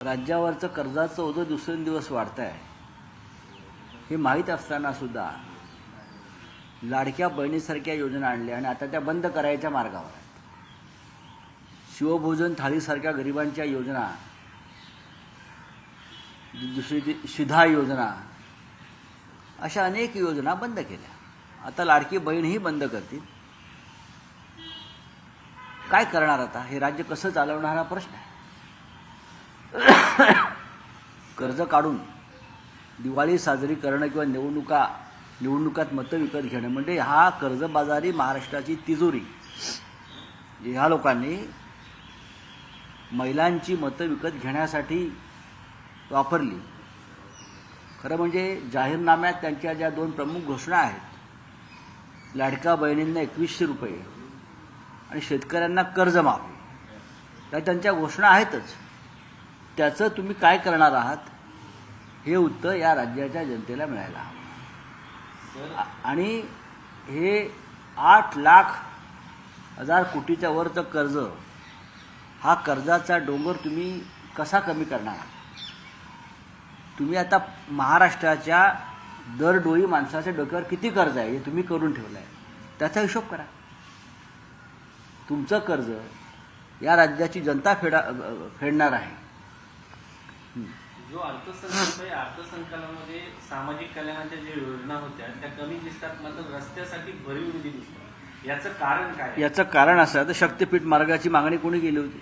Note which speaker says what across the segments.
Speaker 1: राज्यावरचं कर्जाचं ओझं दिवसेंदिवस वाढत आहे हे माहीत असताना सुद्धा लाडक्या बहिणीसारख्या योजना आणल्या आणि आता त्या बंद करायच्या मार्गावर आहेत। शिवभोजन थाळीसारख्या गरिबांच्या योजना, दुसरी ती शिधा योजना, अशा अनेक योजना बंद केल्या। आता लाडकी बहीणही बंद करतील। काय करणार आता? हे राज्य कसं चालवणार हा प्रश्न आहे। कर्ज काढून दिवाळी साजरी करणं किंवा निवडणुकात मतं विकत घेणं म्हणजे हा कर्जबाजारी महाराष्ट्राची तिजोरी ह्या लोकांनी महिलांची मतं विकत घेण्यासाठी वापरली। खरं म्हणजे जाहीरनाम्यात त्यांच्या ज्या दोन प्रमुख घोषणा आहेत, लाडक्या बहिणींना 2100 रुपये आणि शेतकऱ्यांना कर्जमाफी, त्या त्यांच्या घोषणा आहेतच। त्याचं तुम्ही काय करणार आहात हे उत्तर या राज्याच्या जनतेला मिळायला हवं। आणि हे 8,00,000 कोटीच्या वरचं कर्ज, हा कर्जाचा डोंगर तुम्ही कसा कमी करणार? तुम्ही आता महाराष्ट्राच्या दरडोई माणसाच्या डोक्यावर किती कर्ज आहे हे तुम्ही करून ठेवलं आहे, त्याचा हिशोब करा। तुमचं कर्ज या राज्याची जनता फेडणार आहे।
Speaker 2: जो अर्थसंकल्प आहे, अर्थसंकल्पामध्ये सामाजिक कल्याणाच्या ज्या योजना होत्या त्या कमी दिसतात, मात्र रस्त्यासाठी भरीव निधी दिसतो। याचं कारण काय?
Speaker 1: याचं कारण असं आहे, तर शक्तीपीठ मार्गाची मागणी कोणी केली होती?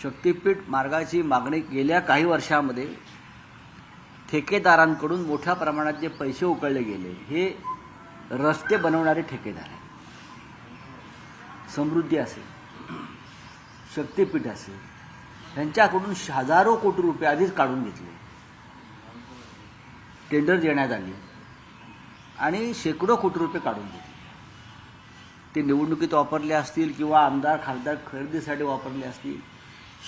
Speaker 1: शक्तीपीठ मार्गाची मागणी गेल्या काही वर्षामध्ये ठेकेदारांकडून मोठ्या प्रमाणात जे पैसे उकळले गेले, हे रस्ते बनवणारे ठेकेदार आहेत। समृद्धी असेल, शक्तीपीठ असेल, त्यांच्याकडून हजारो कोटी रुपये आधीच काढून घेतले, टेंडर देण्यात आली आणि शेकडो कोटी रुपये काढून घेतले। ते निवडणुकीत वापरले असतील किंवा आमदार खासदार खरेदीसाठी वापरले असतील।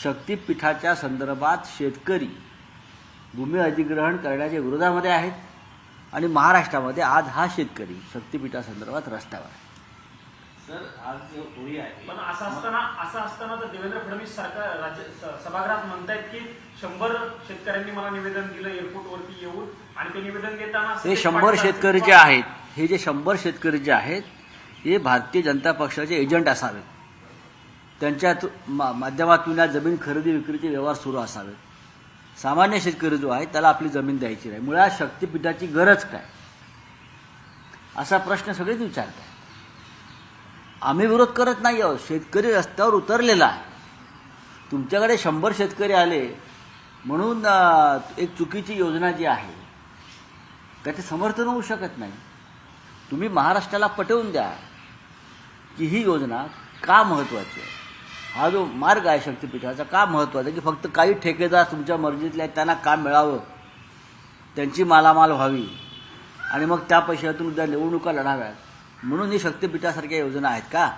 Speaker 1: शक्तीपीठाच्या संदर्भात शेतकरी भूमी अधिग्रहण करण्याच्या विरोधामध्ये आहेत आणि महाराष्ट्रामध्ये आज हा शेतकरी शक्तीपीठासंदर्भात रस्त्यावर आहे।
Speaker 2: सर, आज जो होळी आहे,
Speaker 3: पण असं असताना तर देवेंद्र फडणवीस सरकार राज्य सभागृहात म्हणतायत की 100 शेतकऱ्यांनी मला निवेदन दिलं एअरपोर्टवरती येऊन, आणि ते निवेदन देताना
Speaker 1: हे 100 शेतकरी जे आहेत, हे जे 100 शेतकरी जे आहेत, हे भारतीय जनता पक्षाचे एजंट असावेत। त्यांच्या माध्यमातून या जमीन खरेदी विक्रीचे व्यवहार सुरू असावेत। सामान्य शेतकरी जो आहे त्याला आपली जमीन द्यायची नाही। मुळात शक्तीपीठाची गरज काय, असा प्रश्न सगळेच विचारतात। आम्ही विरोध करत नाही आहोत, शेतकरी रस्त्यावर उतरलेला आहे। तुमच्याकडे 100 शेतकरी आले म्हणून एक चुकीची योजना जी आहे त्याचे समर्थन होऊ शकत नाही। तुम्ही महाराष्ट्राला पटवून द्या की ही योजना का महत्त्वाची आहे, हा जो मार्ग आहे शक्तीपीठाचा का महत्त्वाचा आहे, की फक्त काही ठेकेदार तुमच्या मर्जीतले आहेत त्यांना काम मिळावं, त्यांची मालामाल व्हावी आणि मग त्या पैशातून उद्या निवडणुका लढाव्यात म्हणून ही शक्तीपीठासारख्या योजना आहेत का?